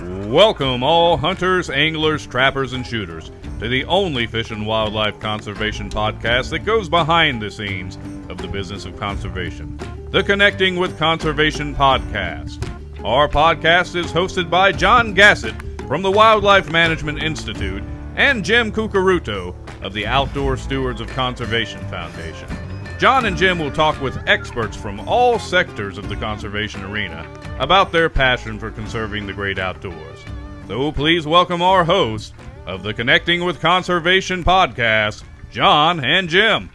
Welcome, all hunters, anglers, trappers, and shooters, to the only fish and wildlife conservation podcast that goes behind the scenes of the business of conservation, the Connecting with Conservation podcast. Our podcast is hosted by John Gassett from the Wildlife Management Institute and Jim Curcuruto of the Outdoor Stewards of Conservation Foundation. John and Jim will talk with experts from all sectors of the conservation arena about their passion for conserving the great outdoors. So please welcome our hosts of the Connecting with Conservation podcast, John and Jim.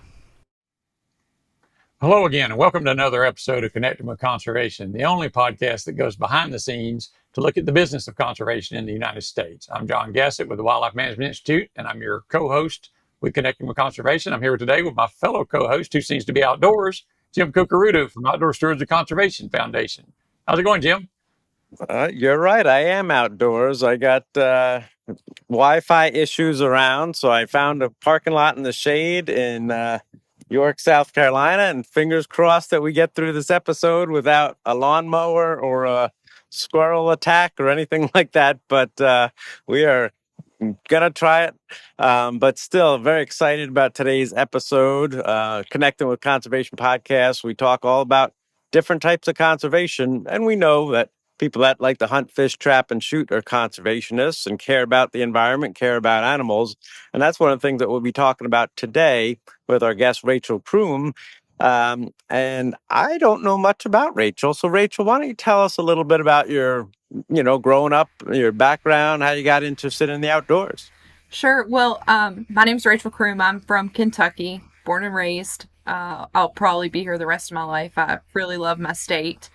Hello again, and welcome to another episode of Connecting with Conservation, the only podcast that goes behind the scenes to look at the business of conservation in the United States. I'm John Gassett with the Wildlife Management Institute, and I'm your co-host with Connecting with Conservation. I'm here today with my fellow co-host, who seems to be outdoors, Jim Curcuruto from Outdoor Stewards of Conservation Foundation. How's it going, Jim? You're right. I am outdoors. I got Wi-Fi issues around, so I found a parking lot in the shade in York, South Carolina, and fingers crossed that we get through this episode without a lawnmower or a squirrel attack or anything like that. But we are gonna try it. But still very excited about today's episode. Connecting with Conservation Podcast. We talk all about different types of conservation, and we know that people that like to hunt, fish, trap, and shoot are conservationists and care about the environment, care about animals. And that's one of the things that we'll be talking about today with our guest, Rachel Crume. And I don't know much about Rachel. So Rachel, why don't you tell us a little bit about your, growing up, your background, how you got interested in the outdoors? Sure. Well, my name's Rachel Crume. I'm from Kentucky, born and raised. I'll probably be here the rest of my life. I really love my state.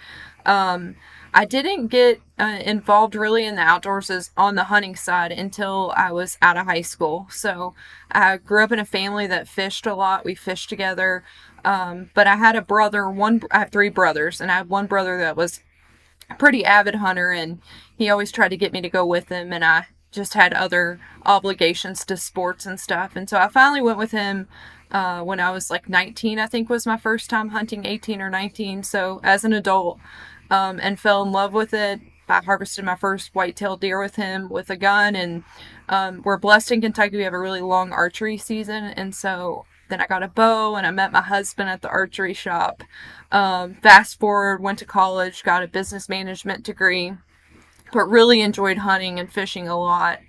I didn't get involved really in the outdoors as on the hunting side until I was out of high school. So I grew up in a family that fished a lot. We fished together. But I had a brother, I have three brothers, and I had one brother that was a pretty avid hunter, and he always tried to get me to go with him, and I just had other obligations to sports and stuff. And so I finally went with him when I was like 19, I think was my first time hunting, 18 or 19. So as an adult, and fell in love with it. I harvested my first white-tailed deer with him with a gun, and we're blessed in Kentucky. We have a really long archery season, and so then I got a bow, and I met my husband at the archery shop. Fast forward, went to college, got a business management degree, but really enjoyed hunting and fishing a lot.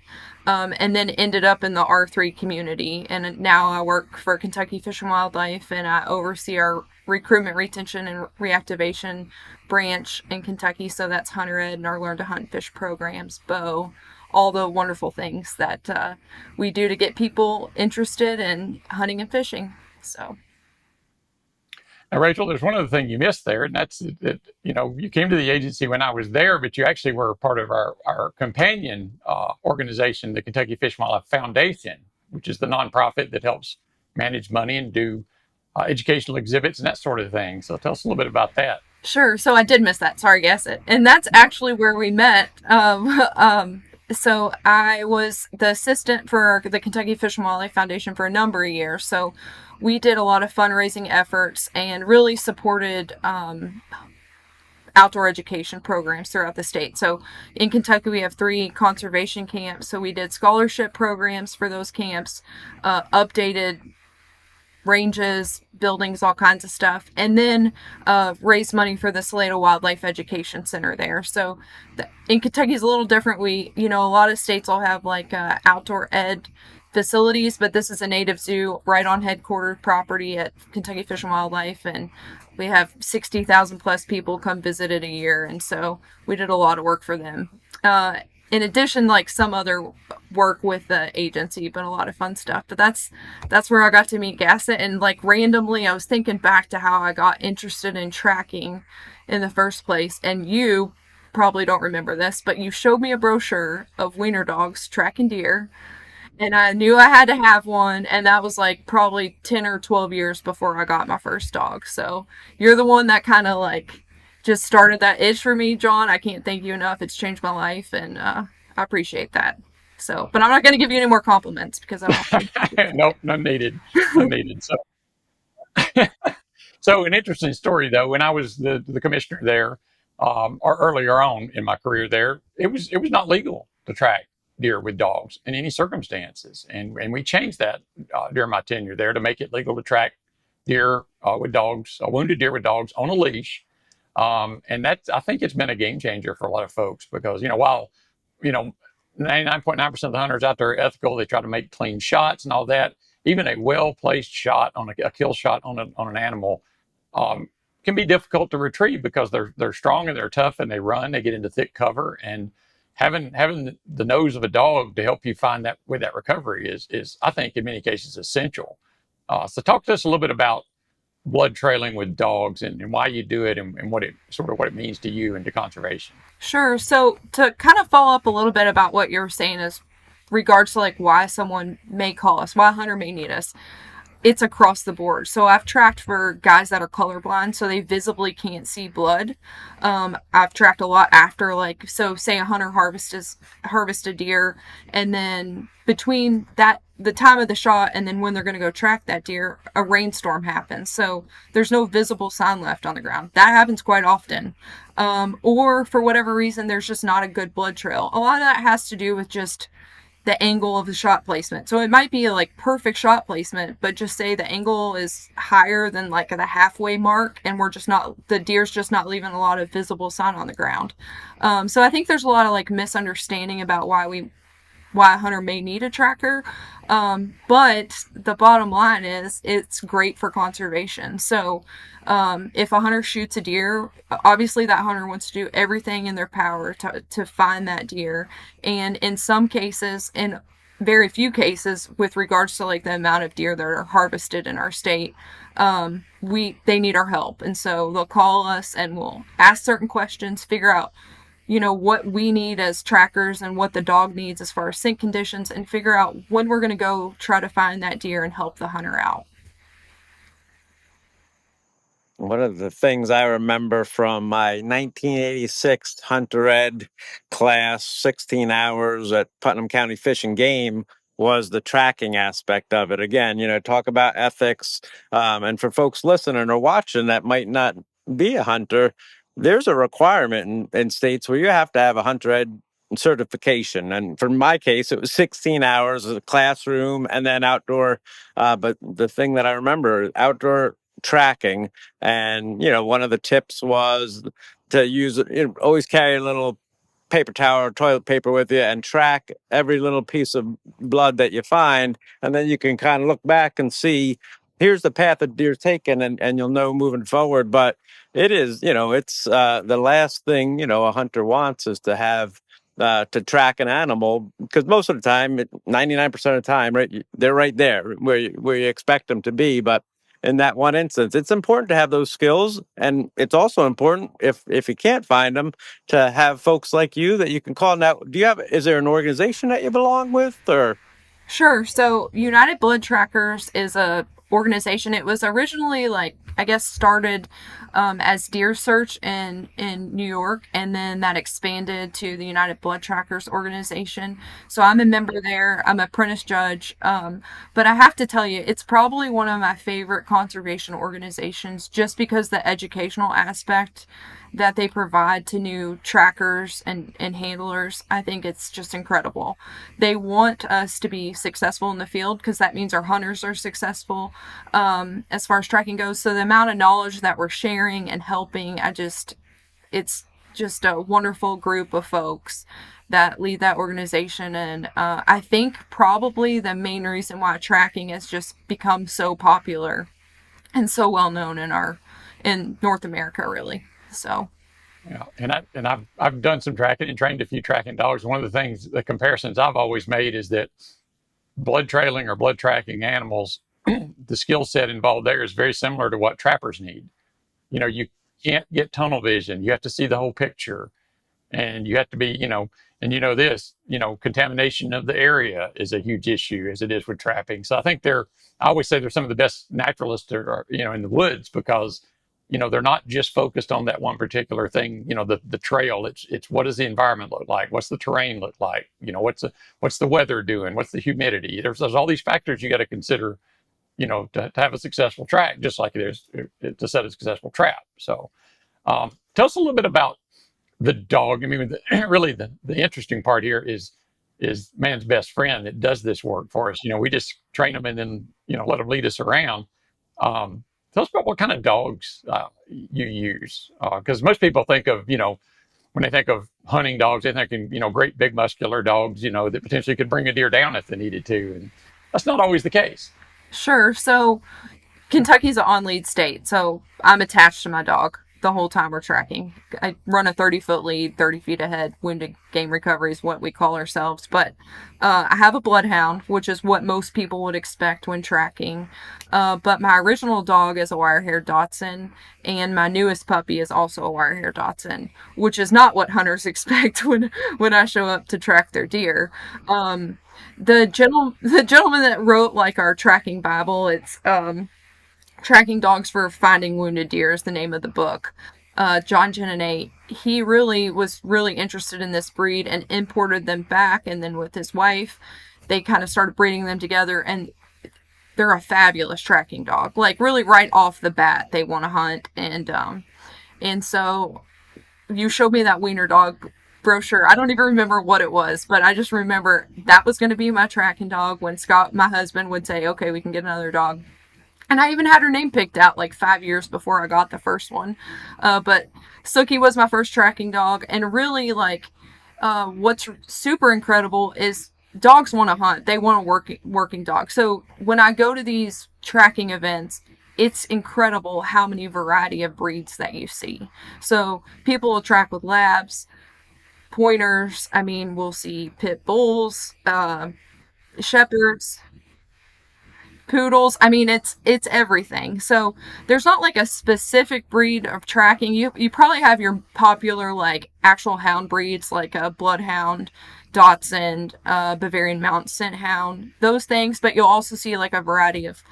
And then ended up in the R3 community. And now I work for Kentucky Fish and Wildlife, and I oversee our recruitment, retention, and reactivation branch in Kentucky. So that's Hunter Ed and our Learn to Hunt and Fish programs, bow, all the wonderful things that we do to get people interested in hunting and fishing. So. Now, Rachel, there's one other thing you missed there, and that's that, you came to the agency when I was there, but you actually were part of our companion organization, the Kentucky Fish and Wildlife Foundation, which is the nonprofit that helps manage money and do educational exhibits and that sort of thing. So tell us a little bit about that. Sure. So I did miss that. Sorry, Gassett. And that's actually where we met. So I was the assistant for the Kentucky Fish and Wildlife Foundation for a number of years. So we did a lot of fundraising efforts and really supported outdoor education programs throughout the state. So in Kentucky, we have 3 conservation camps. So we did scholarship programs for those camps, updated ranges, buildings, all kinds of stuff, and then raise money for the Salado Wildlife Education Center there. So in Kentucky is a little different. We, a lot of states will have like outdoor ed facilities, but this is a native zoo right on headquarters property at Kentucky Fish and Wildlife, and we have 60,000 plus people come visit it a year, and so we did a lot of work for them. In addition, like some other work with the agency, but a lot of fun stuff. But that's where I got to meet Gassett, and like randomly, I was thinking back to how I got interested in tracking in the first place, and you probably don't remember this, but you showed me a brochure of wiener dogs tracking deer. And I knew I had to have one, and that was like probably 10 or 12 years before I got my first dog. So you're the one that kind of like just started that itch for me, John. I can't thank you enough. It's changed my life, and I appreciate that. So, but I'm not going to give you any more compliments because I don't. Nope, none needed. None needed. So an interesting story though. When I was the commissioner there, or earlier on in my career there, it was not legal to track deer with dogs in any circumstances, and we changed that during my tenure there to make it legal to track deer with dogs, wounded deer with dogs on a leash. And that's, I think it's been a game changer for a lot of folks because, while, you know, 99.9% of the hunters out there are ethical, they try to make clean shots and all that. Even a well-placed shot on a kill shot on an animal can be difficult to retrieve because they're strong and they're tough and they run, they get into thick cover, and having the nose of a dog to help you find that with that recovery is I think in many cases essential. So talk to us a little bit about blood trailing with dogs and why you do it and what it means to you and to conservation. Sure. So to kind of follow up a little bit about what you were saying is regards to like why someone may call us, why a hunter may need us. It's across the board. So I've tracked for guys that are colorblind, so they visibly can't see blood. I've tracked a lot after, like, so say a hunter harvest a deer, and then between that, the time of the shot and then when they're going to go track that deer, a rainstorm happens. So there's no visible sign left on the ground. That happens quite often. Or for whatever reason, there's just not a good blood trail. A lot of that has to do with just the angle of the shot placement. So it might be like perfect shot placement, but just say the angle is higher than like the halfway mark, and the deer's just not leaving a lot of visible sign on the ground. So I think there's a lot of like misunderstanding about why a hunter may need a tracker. But the bottom line is it's great for conservation. So if a hunter shoots a deer, obviously that hunter wants to do everything in their power to find that deer. And in some cases, in very few cases, with regards to like the amount of deer that are harvested in our state, they need our help. And so they'll call us and we'll ask certain questions, figure out what we need as trackers and what the dog needs as far as scent conditions, and figure out when we're going to go try to find that deer and help the hunter out. One of the things I remember from my 1986 Hunter Ed class, 16 hours at Putnam County Fish and Game, was the tracking aspect of it. Again, talk about ethics. And for folks listening or watching that might not be a hunter, there's a requirement in states where you have to have a Hunter Ed certification. And for my case, it was 16 hours of a classroom and then outdoor. But the thing that I remember, outdoor tracking. And, one of the tips was to use, always carry a little paper towel or toilet paper with you and track every little piece of blood that you find. And then you can kind of look back and see, here's the path that deer's taken, and you'll know moving forward. But it is, it's the last thing, a hunter wants is to have to track an animal, because most of the time, 99% of the time, right, they're right there where you expect them to be. But in that one instance, it's important to have those skills, and it's also important if you can't find them to have folks like you that you can call. Now, is there an organization that you belong with, or? Sure. So United Blood Trackers is a organization. It was originally started as Deer Search in New York, and then that expanded to the United Blood Trackers organization. So I'm a member there. I'm an apprentice judge. But I have to tell you, it's probably one of my favorite conservation organizations just because the educational aspect that they provide to new trackers and handlers. I think it's just incredible. They want us to be successful in the field because that means our hunters are successful as far as tracking goes. So the amount of knowledge that we're sharing and helping, it's just a wonderful group of folks that lead that organization. And I think probably the main reason why tracking has just become so popular and so well known in North America, really. So, yeah, and I've done some tracking and trained a few tracking dogs. One of the comparisons I've always made is that blood trailing or blood tracking animals, the skill set involved there is very similar to what trappers need. You can't get tunnel vision. You have to see the whole picture, and you have to be, contamination of the area is a huge issue as it is with trapping. So I think I always say they're some of the best naturalists that are, in the woods because they're not just focused on that one particular thing, the trail. It's what does the environment look like? What's the terrain look like? What's the weather doing? What's the humidity? There's all these factors you got to consider, to have a successful track, just like it is to set a successful trap. So tell us a little bit about the dog. I mean, really the interesting part here is man's best friend that does this work for us. We just train them and then let them lead us around. Tell us about what kind of dogs you use, because most people think of when they think of hunting dogs, they think great big muscular dogs that potentially could bring a deer down if they needed to, and that's not always the case. Sure. So Kentucky's an on-lead state, so I'm attached to my dog the whole time we're tracking. I run a 30-foot lead, 30 feet ahead. Wounded game recovery is what we call ourselves. But I have a bloodhound, which is what most people would expect when tracking. But my original dog is a wire-haired Dachshund, and my newest puppy is also a wire-haired Dachshund, which is not what hunters expect when I show up to track their deer. The gentleman that wrote like our tracking Bible, it's Tracking Dogs for Finding Wounded Deer is the name of the book. John Jennett, he was really interested in this breed and imported them back. And then with his wife, they kind of started breeding them together. And they're a fabulous tracking dog. Like really right off the bat, they want to hunt. And so you showed me that wiener dog brochure. I don't even remember what it was, but I just remember that was going to be my tracking dog when Scott, my husband, would say, okay, we can get another dog. And I even had her name picked out like 5 years before I got the first one. But Sookie was my first tracking dog. And really, what's super incredible is dogs want to hunt. They want a working dog. So when I go to these tracking events, it's incredible how many variety of breeds that you see. So people will track with labs, pointers. I mean, we'll see pit bulls, shepherds, poodles. I mean, it's everything. So there's not like a specific breed of tracking. You probably have your popular like actual hound breeds like a bloodhound, Dachshund, Bavarian Mountain Scent Hound, those things. But you'll also see like a variety of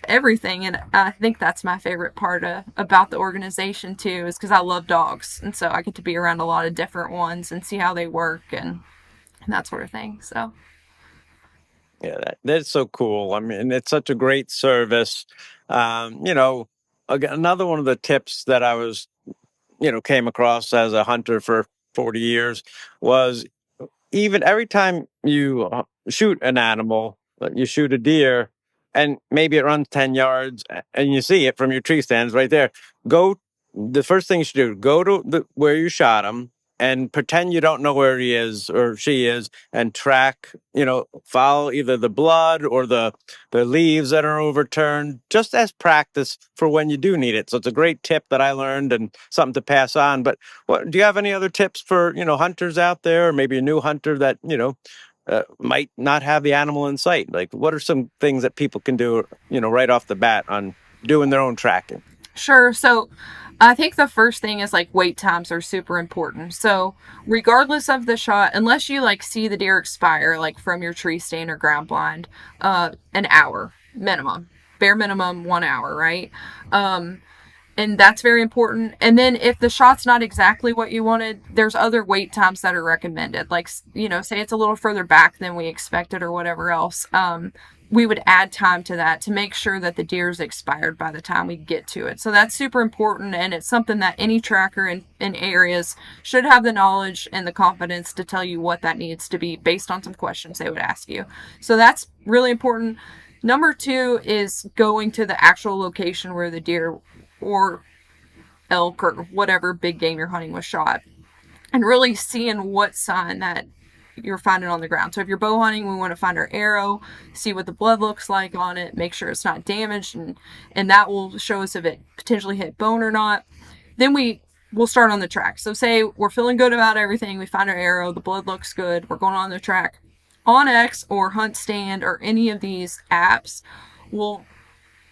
everything. And I think that's my favorite part about the organization too, is because I love dogs, and so I get to be around a lot of different ones and see how they work and that sort of thing. So. Yeah, that's so cool. I mean, it's such a great service. Another one of the tips that I was, came across as a hunter for 40 years was even every time you shoot an animal, you shoot a deer, and maybe it runs 10 yards and you see it from your tree stands right there. The first thing you should do, go to where you shot him and pretend you don't know where he is or she is, and track, follow either the blood or the leaves that are overturned, just as practice for when you do need it. So it's a great tip that I learned and something to pass on. But do you have any other tips for, hunters out there, or maybe a new hunter that, might not have the animal in sight? Like, what are some things that people can do, right off the bat on doing their own tracking? Sure. So I think the first thing is like wait times are super important. So regardless of the shot, unless you like see the deer expire, like from your tree stand or ground blind, an hour minimum, bare minimum 1 hour, right? And that's very important. And then if the shot's not exactly what you wanted, there's other wait times that are recommended. Like, say it's a little further back than we expected or whatever else. We would add time to that to make sure that the deer's expired by the time we get to it. So that's super important, and it's something that any tracker in areas should have the knowledge and the confidence to tell you what that needs to be based on some questions they would ask you. So that's really important. Number 2 is going to the actual location where the deer or elk or whatever big game you're hunting was shot, and really seeing what sign that you're finding on the ground. So if you're bow hunting, we want to find our arrow, see what the blood looks like on it, make sure it's not damaged, and that will show us if it potentially hit bone or not. Then we'll start on the track. So say we're feeling good about everything, we find our arrow, the blood looks good, we're going on the track. On X or Hunt Stand or any of these apps, we'll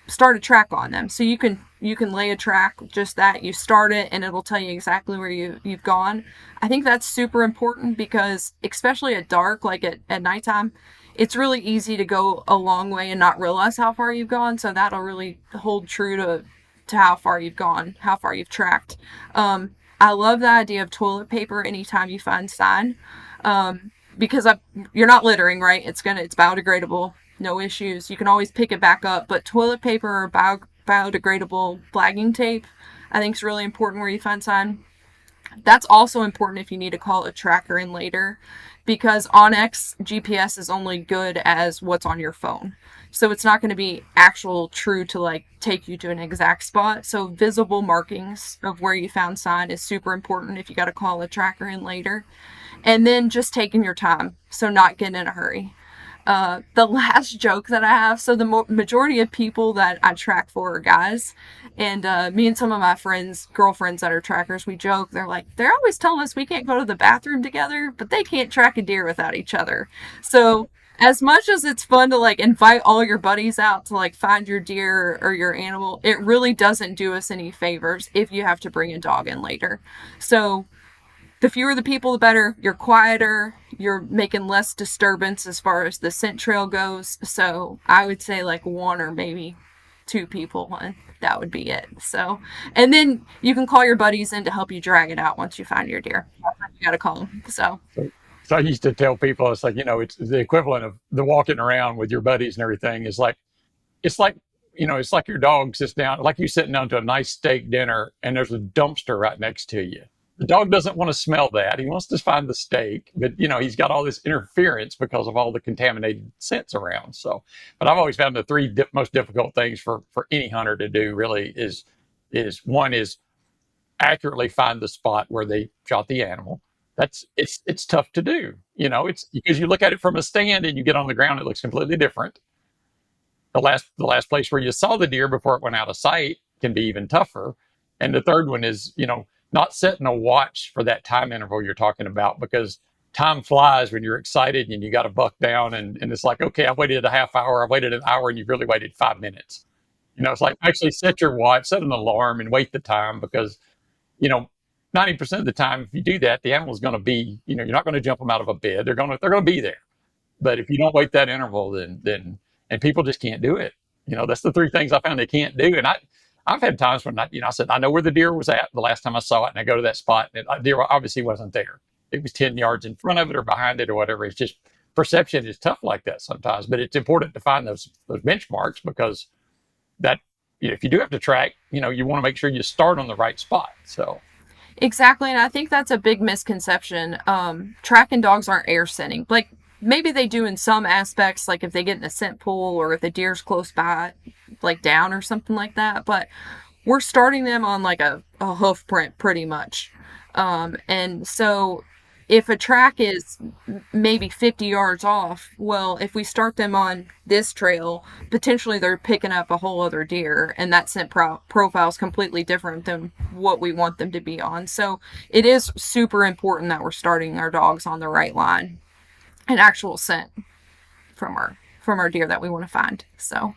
start a track on them. So you can lay a track, just that you start it and it'll tell you exactly where you've gone. I think that's super important because especially at dark, like at nighttime, it's really easy to go a long way and not realize how far you've gone. So that'll really hold true to how far you've gone, how far you've tracked. I love the idea of toilet paper anytime you find sign, because you're not littering, right? It's biodegradable. No issues. You can always pick it back up, but toilet paper or biodegradable flagging tape, I think, is really important where you find sign. That's also important if you need to call a tracker in later, because onX GPS is only good as what's on your phone. So it's not going to be actual true to like take you to an exact spot. So visible markings of where you found sign is super important if you got to call a tracker in later. And then just taking your time. So not getting in a hurry. The last joke that I have, so the majority of people that I track for are guys, and me and some of my friends, girlfriends that are trackers, we joke, they're like, they're always telling us we can't go to the bathroom together, but they can't track a deer without each other. So as much as it's fun to like invite all your buddies out to like find your deer or your animal, it really doesn't do us any favors if you have to bring a dog in later. So the fewer the people, the better. You're quieter. You're making less disturbance as far as the scent trail goes. So I would say like one or maybe two people, and that would be it. So, and then you can call your buddies in to help you drag it out once you find your deer. You got to call them. So, So I used to tell people, it's like, it's the equivalent of the walking around with your buddies and everything is like, it's like, it's like your dog sits down, like you sitting down to a nice steak dinner and there's a dumpster right next to you. The dog doesn't want to smell that. He wants to find the steak, but he's got all this interference because of all the contaminated scents around. So, but I've always found the three most difficult things for any hunter to do really is one is accurately find the spot where they shot the animal. It's tough to do. It's because you look at it from a stand and you get on the ground, it looks completely different. The last place where you saw the deer before it went out of sight can be even tougher. And the third one is, not setting a watch for that time interval you're talking about, because time flies when you're excited and you got to buck down and it's like, okay, I waited a half hour, I waited an hour, and you've really waited 5 minutes. It's like actually set your watch, set an alarm and wait the time, because, you know, 90% of the time, if you do that, the animal's going to be, you're not going to jump them out of a bed. They're going to be there. But if you don't wait that interval, and people just can't do it. That's the three things I found they can't do. And I've had times when I said, I know where the deer was at the last time I saw it, and I go to that spot, and the deer obviously wasn't there. It was 10 yards in front of it or behind it or whatever. It's just perception is tough like that sometimes, but it's important to find those benchmarks, because that, if you do have to track, you want to make sure you start on the right spot. So. exactly, and I think that's a big misconception. Tracking dogs aren't air scenting. Like, maybe they do in some aspects, like if they get in a scent pool or if the deer's close by, like down or something like that. But we're starting them on like a hoof print pretty much. And so if a track is maybe 50 yards off, well, if we start them on this trail, potentially they're picking up a whole other deer, and that scent profile is completely different than what we want them to be on. So it is super important that we're starting our dogs on the right line, an actual scent from our deer that we want to find. So.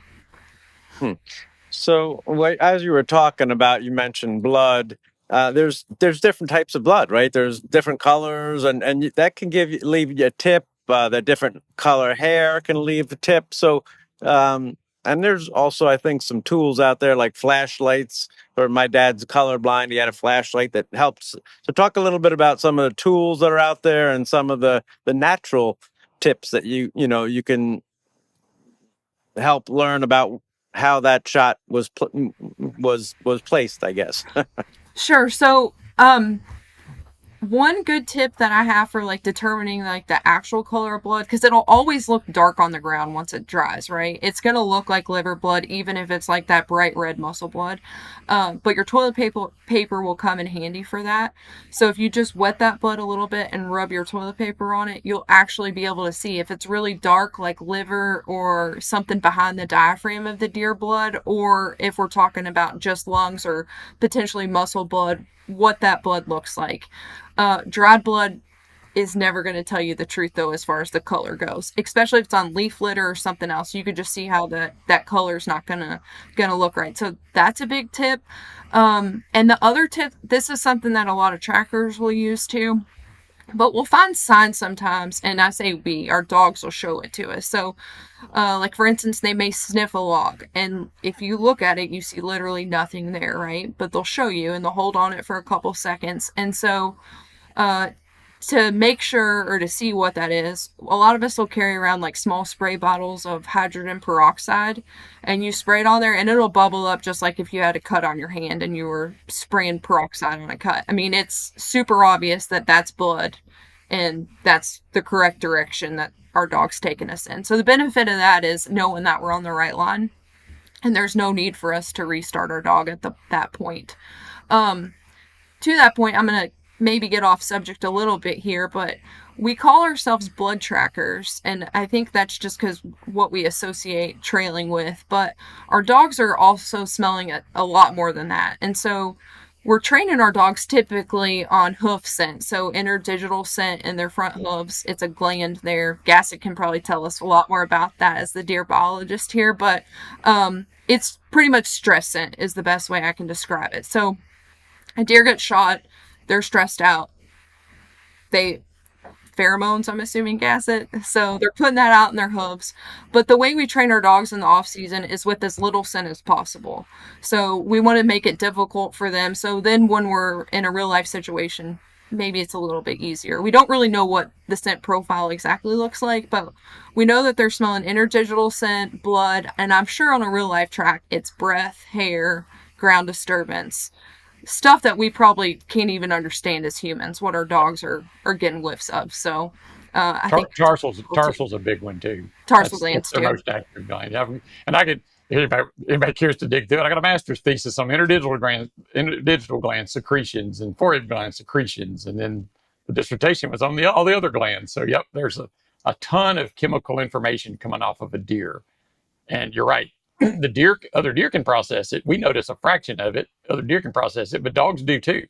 So, as you were talking about, you mentioned blood. There's different types of blood, right? There's different colors, and that can leave you a tip. The different color hair can leave a tip. So, and there's also, I think, some tools out there like flashlights. Or my dad's colorblind; he had a flashlight that helps. So, talk a little bit about some of the tools that are out there and some of the natural tips that you can help learn about how that shot was placed, I guess. Sure. So, one good tip that I have for like determining like the actual color of blood, because it'll always look dark on the ground once it dries, right? It's going to look like liver blood, even if it's like that bright red muscle blood. But your toilet paper will come in handy for that. So if you just wet that blood a little bit and rub your toilet paper on it, you'll actually be able to see if it's really dark like liver or something behind the diaphragm of the deer blood, or if we're talking about just lungs or potentially muscle blood, what that blood looks like. Dried blood is never going to tell you the truth, though, as far as the color goes, especially if it's on leaf litter or something else. You could just see how that color is not gonna look right. So that's a big tip. And the other tip, this is something that a lot of trackers will use too, but we'll find signs sometimes, and I say our dogs will show it to us. So like for instance, they may sniff a log, and if you look at it, you see literally nothing there, right? But they'll show you, and they'll hold on it for a couple seconds. And so to make sure or to see what that is, a lot of us will carry around like small spray bottles of hydrogen peroxide, and you spray it on there and it'll bubble up just like if you had a cut on your hand and you were spraying peroxide on a cut. I mean, it's super obvious that that's blood and that's the correct direction that our dog's taking us in. So the benefit of that is knowing that we're on the right line and there's no need for us to restart our dog at that point. To that point, I'm going to maybe get off subject a little bit here, but we call ourselves blood trackers, and I think that's just because what we associate trailing with, but our dogs are also smelling a lot more than that. And so we're training our dogs typically on hoof scent, so interdigital scent in their front hooves. It's a gland there. Gassett can probably tell us a lot more about that as the deer biologist here, but it's pretty much stress scent is the best way I can describe it. So a deer gets shot, they're stressed out. Pheromones, I'm assuming, Gassett. So they're putting that out in their hooves. But the way we train our dogs in the off season is with as little scent as possible. So we want to make it difficult for them. So then when we're in a real life situation, maybe it's a little bit easier. We don't really know what the scent profile exactly looks like, but we know that they're smelling interdigital scent, blood, and I'm sure on a real life track, it's breath, hair, ground disturbance. Stuff that we probably can't even understand as humans, what our dogs are getting whiffs of. So I think Tarsal's a big one too. Tarsal glands their too. most active gland. And I could, anybody cares to dig through it, I got a master's thesis on interdigital gland secretions and forehead gland secretions, and then the dissertation was on all the other glands. So yep, there's a ton of chemical information coming off of a deer. And you're right. Other deer can process it. We notice a fraction of it. Other deer can process it, but dogs do too.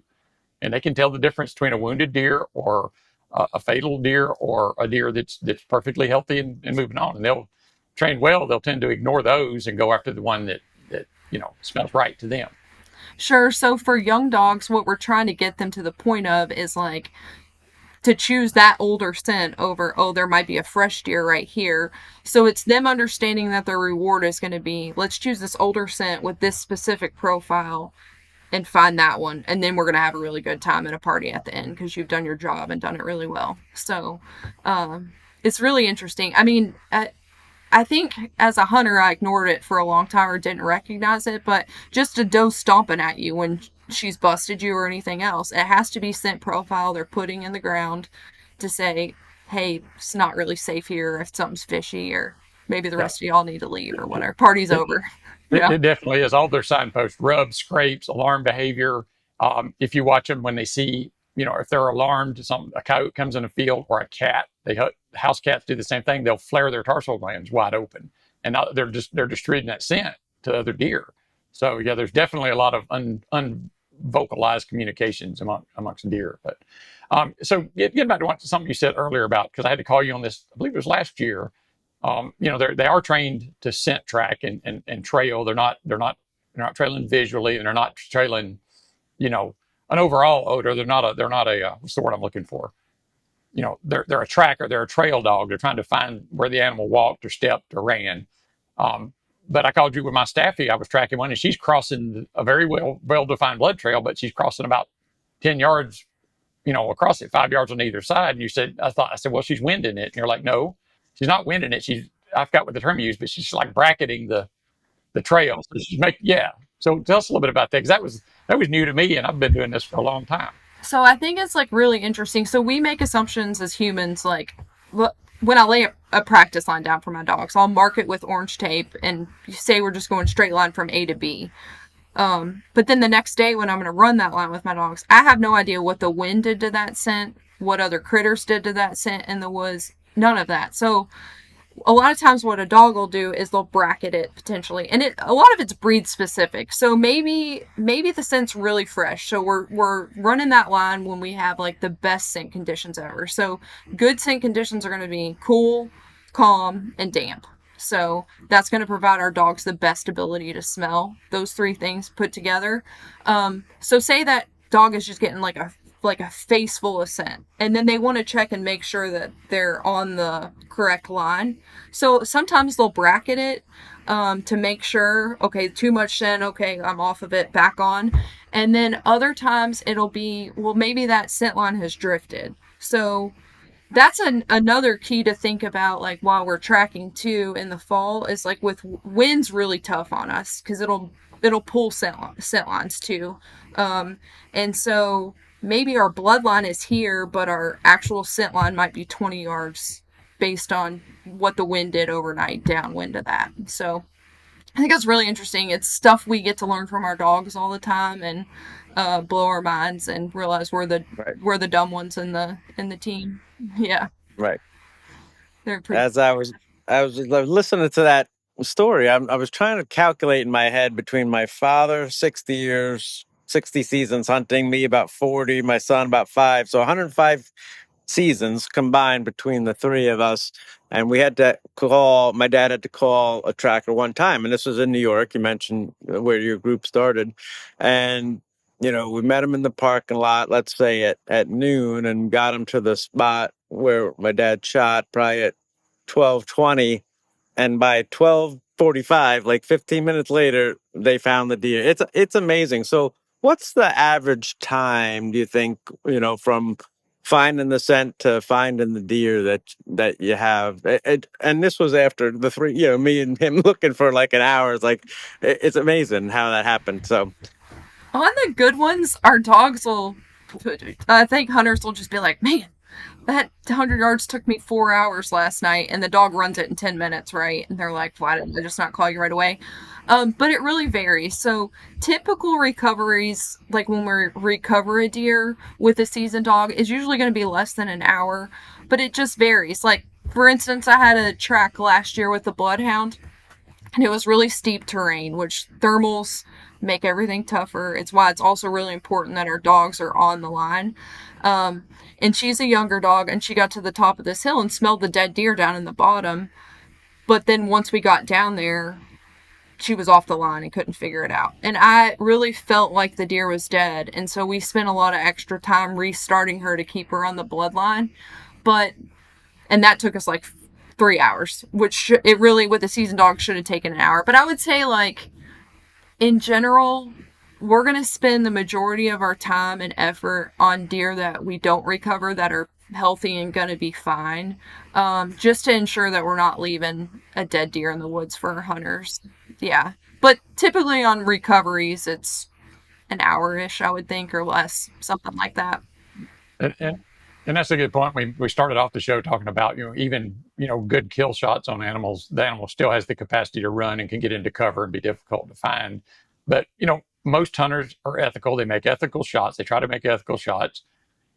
And they can tell the difference between a wounded deer or a fatal deer or a deer that's perfectly healthy and moving on. And they'll train well. They'll tend to ignore those and go after the one that smells right to them. Sure. So for young dogs, what we're trying to get them to the point of is like to choose that older scent over, oh, there might be a fresh deer right here. So it's them understanding that their reward is going to be, let's choose this older scent with this specific profile and find that one. And then we're going to have a really good time at a party at the end because you've done your job and done it really well. So it's really interesting. I mean, I think as a hunter, I ignored it for a long time or didn't recognize it, but just a doe stomping at you when she's busted you or anything else, it has to be scent profile they're putting in the ground to say, hey, it's not really safe here if something's fishy, or maybe the rest of y'all need to leave or whatever. Party's over. It definitely is. All their signposts, rubs, scrapes, alarm behavior. If you watch them when they see, if they're alarmed, a coyote comes in a field or a cat, house cats do the same thing. They'll flare their tarsal glands wide open, and they're distributing that scent to other deer. So yeah, there's definitely a lot of unvocalized communications amongst deer. But so getting back to something you said earlier about, because I had to call you on this, I believe it was last year. They are trained to scent track and trail. They're not trailing visually, and they're not trailing, an overall odor. They're not a what's the word I'm looking for? They're a tracker. They're a trail dog. They're trying to find where the animal walked or stepped or ran. But I called you with my Staffy. I was tracking one, and she's crossing a very well-defined blood trail, but she's crossing about 10 yards, across it, 5 yards on either side. And I said, well, she's winding it. And you're like, no, she's not winding it. I forgot what the term you used, but she's like bracketing the trail. So So tell us a little bit about that, because that was new to me, and I've been doing this for a long time. So I think it's like really interesting. So we make assumptions as humans, like when I lay a practice line down for my dogs, I'll mark it with orange tape and say we're just going straight line from A to B. But then the next day when I'm going to run that line with my dogs, I have no idea what the wind did to that scent, what other critters did to that scent in the woods, none of that. So a lot of times what a dog will do is they'll bracket it potentially, and a lot of it's breed specific. So maybe the scent's really fresh. So we're running that line when we have like the best scent conditions ever. So good scent conditions are going to be cool, calm, and damp. So that's going to provide our dogs the best ability to smell those three things put together. So say that dog is just getting like a face full of scent, and then they want to check and make sure that they're on the correct line. So sometimes they'll bracket it to make sure, okay, too much scent, okay, I'm off of it, back on. And then other times it'll be, well, maybe that scent line has drifted. So that's another key to think about, like while we're tracking too in the fall, is like with wind's really tough on us because it'll pull scent lines too, and so maybe our bloodline is here, but our actual scent line might be 20 yards based on what the wind did overnight downwind of that. So I think that's really interesting. It's stuff we get to learn from our dogs all the time, and blow our minds and realize Right. we're the dumb ones in the team. Yeah, Right. they're pretty. As I was listening to that story, I was trying to calculate in my head between my father, 60 years, 60 seasons hunting, me about 40, my son about 5, so 105 seasons combined between the three of us. And my dad had to call a tracker one time. And this was in New York. You mentioned where your group started. And, we met him in the parking lot, let's say at noon, and got him to the spot where my dad shot probably at 12:20. And by 12:45, like 15 minutes later, they found the deer. It's amazing. So what's the average time, do you think, from finding the scent to finding the deer that you have? And this was after the three, me and him looking for like an hour. It's like, it's amazing how that happened. So, On the good ones, our dogs will. I think hunters will just be like, man, that 100 yards took me 4 hours last night, and the dog runs it in 10 minutes, right? And they're like, why didn't I just not call you right away? But it really varies. So typical recoveries, like when we recover a deer with a seasoned dog, is usually going to be less than an hour, but it just varies. Like, for instance, I had a track last year with the bloodhound, and it was really steep terrain, which thermals make everything tougher. It's why it's also really important that our dogs are on the line. And she's a younger dog, and she got to the top of this hill and smelled the dead deer down in the bottom. But then once we got down there, she was off the line and couldn't figure it out. And I really felt like the deer was dead. And so we spent a lot of extra time restarting her to keep her on the bloodline. And that took us like 3 hours, which it really, with a seasoned dog, should have taken an hour. But I would say, like, in general, we're going to spend the majority of our time and effort on deer that we don't recover, that are healthy and going to be fine, just to ensure that we're not leaving a dead deer in the woods for our hunters. Yeah. But typically on recoveries, it's an hour-ish, I would think, or less, something like that. And that's a good point. We started off the show talking about, even, good kill shots on animals. The animal still has the capacity to run and can get into cover and be difficult to find. But, most hunters are ethical. They make ethical shots. They try to make ethical shots.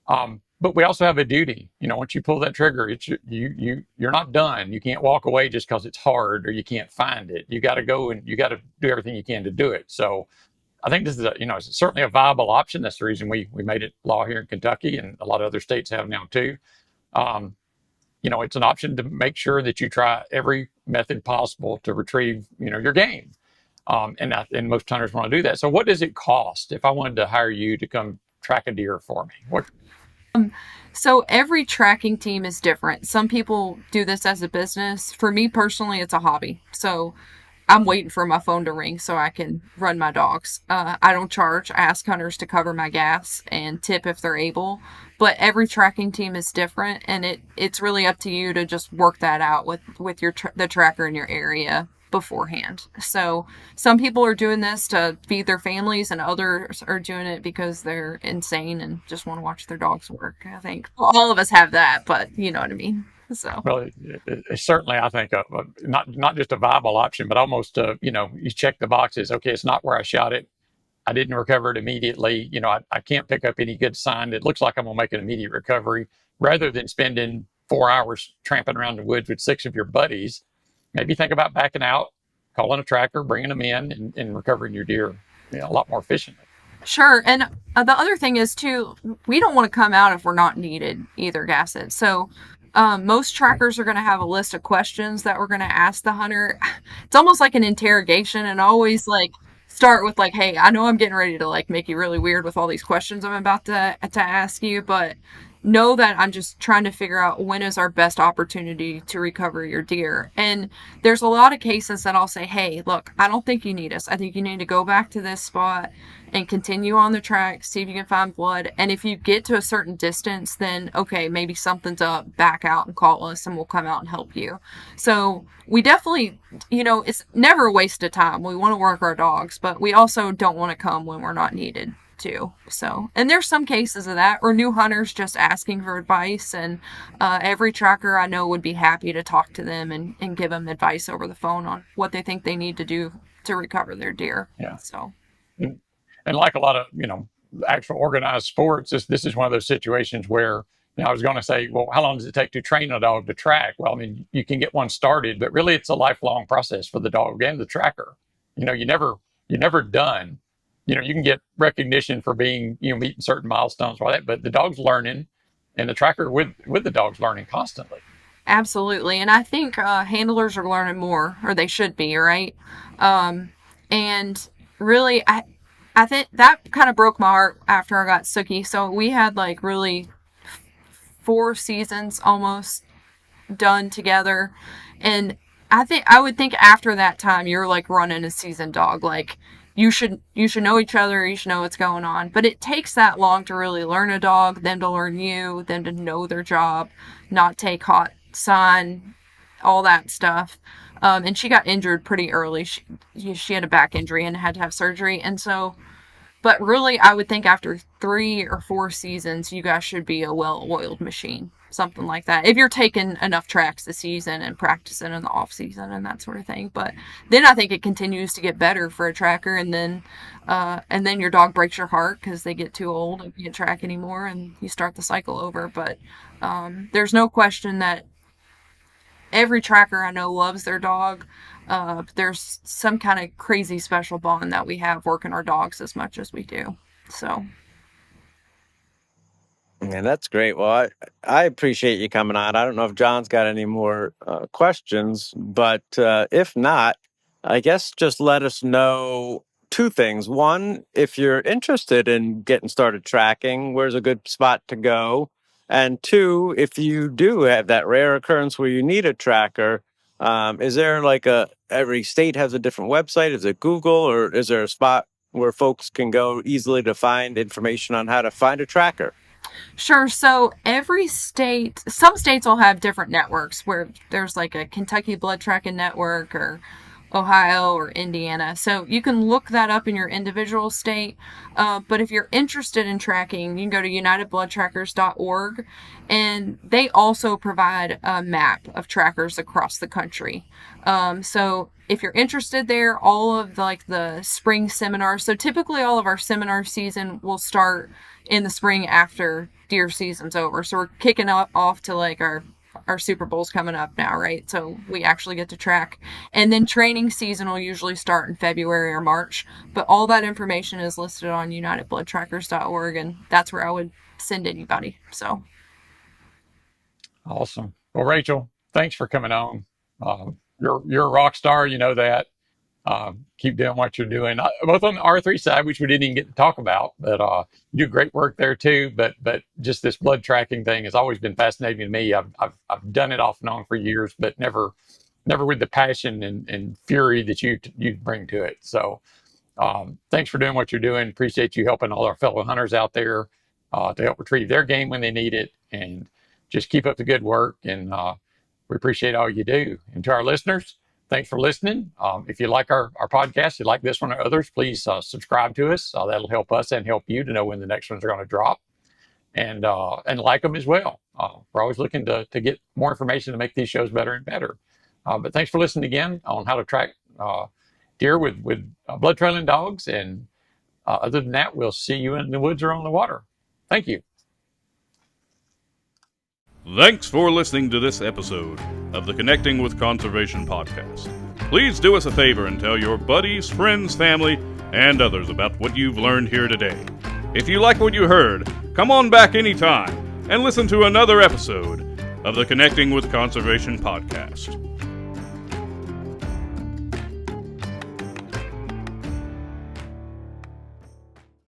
But we also have a duty. Once you pull that trigger, you're not done. You can't walk away just because it's hard or you can't find it. You got to go and you got to do everything you can to do it. So I think this is it's certainly a viable option. That's the reason we made it law here in Kentucky, and a lot of other states have now too. It's an option to make sure that you try every method possible to retrieve, your game. And most hunters want to do that. So what does it cost if I wanted to hire you to come track a deer for me? So every tracking team is different. Some people do this as a business. For me personally, it's a hobby. So I'm waiting for my phone to ring so I can run my dogs. I don't charge. I ask hunters to cover my gas and tip if they're able. But every tracking team is different, and it's really up to you to just work that out with the tracker in your area beforehand. So some people are doing this to feed their families, and others are doing it because they're insane and just want to watch their dogs work. I think all of us have that, but you know what I mean. So, well, it's certainly, I think, not just a viable option, but almost, you check the boxes. Okay, it's not where I shot it. I didn't recover it immediately. I can't pick up any good sign that looks like I'm going to make an immediate recovery. Rather than spending 4 hours tramping around the woods with 6 of your buddies, maybe think about backing out, calling a tracker, bringing them in, and recovering your deer a lot more efficiently. Sure. And the other thing is, too, we don't want to come out if we're not needed either, Gassett. So most trackers are going to have a list of questions that we're going to ask the hunter. It's almost like an interrogation, and always like start with like, hey, I know I'm getting ready to like make you really weird with all these questions I'm about to ask you, but know that I'm just trying to figure out when is our best opportunity to recover your deer. And there's a lot of cases that I'll say, hey, look, I don't think you need us. I think you need to go back to this spot and continue on the track, see if you can find blood. And if you get to a certain distance, then okay, maybe something's up, back out and call us and we'll come out and help you. So we definitely, it's never a waste of time. We want to work our dogs, but we also don't want to come when we're not needed too. So, and there's some cases of that, or new hunters just asking for advice, and every tracker I know would be happy to talk to them and give them advice over the phone on what they think they need to do to recover their deer. Yeah. So, and like a lot of, actual organized sports, this is one of those situations where, I was going to say, well, how long does it take to train a dog to track? Well, I mean, you can get one started, but really it's a lifelong process for the dog and the tracker. You're never done. You can get recognition for being, meeting certain milestones, like that, but the dog's learning, and the tracker with the dog's learning constantly. Absolutely. And I think handlers are learning more, or they should be, right? And really, I think that kind of broke my heart after I got Sookie. So we had like really 4 seasons almost done together. And I would think after that time, you're like running a seasoned dog. Like you should know each other. You should know what's going on. But it takes that long to really learn a dog, them to learn you, them to know their job, not take hot sun, all that stuff. And she got injured pretty early. She had a back injury and had to have surgery. And so, but really, I would think after 3 or 4 seasons, you guys should be a well-oiled machine, something like that. If you're taking enough tracks this season and practicing in the off season and that sort of thing. But then I think it continues to get better for a tracker, and then your dog breaks your heart because they get too old and can't track anymore, and you start the cycle over. But there's no question that every tracker I know loves their dog. There's some kind of crazy special bond that we have working our dogs as much as we do. So. Yeah, that's great. Well, I appreciate you coming on. I don't know if John's got any more questions, but if not, I guess just let us know 2 things. One, if you're interested in getting started tracking, where's a good spot to go? And 2, if you do have that rare occurrence where you need a tracker, is there like every state has a different website? Is it Google, or is there a spot where folks can go easily to find information on how to find a tracker? Sure. So some states will have different networks where there's like a Kentucky blood tracking network, or Ohio or Indiana. So you can look that up in your individual state. But if you're interested in tracking, you can go to unitedbloodtrackers.org, and they also provide a map of trackers across the country. So if you're interested there, all of the spring seminars. So typically all of our seminar season will start in the spring after deer season's over. So we're kicking off to like our Super Bowl's coming up now, right? So we actually get to track. And then training season will usually start in February or March. But all that information is listed on unitedbloodtrackers.org, and that's where I would send anybody. So. Awesome. Well, Rachel, thanks for coming on. You're a rock star, you know that. Keep doing what you're doing, both on the R3 side, which we didn't even get to talk about, but you do great work there too. But just this blood tracking thing has always been fascinating to me. I've done it off and on for years, but never with the passion and fury that you bring to it. So thanks for doing what you're doing. Appreciate you helping all our fellow hunters out there to help retrieve their game when they need it, and just keep up the good work. And we appreciate all you do. And to our listeners, thanks for listening. If you like our podcast, you like this one or others, please subscribe to us. That'll help us and help you to know when the next ones are going to drop. And like them as well. We're always looking to get more information to make these shows better and better. But thanks for listening again on how to track deer with blood trailing dogs. And other than that, we'll see you in the woods or on the water. Thank you. Thanks for listening to this episode of the Connecting with Conservation podcast. Please do us a favor and tell your buddies, friends, family, and others about what you've learned here today. If you like what you heard, come on back anytime and listen to another episode of the Connecting with Conservation podcast.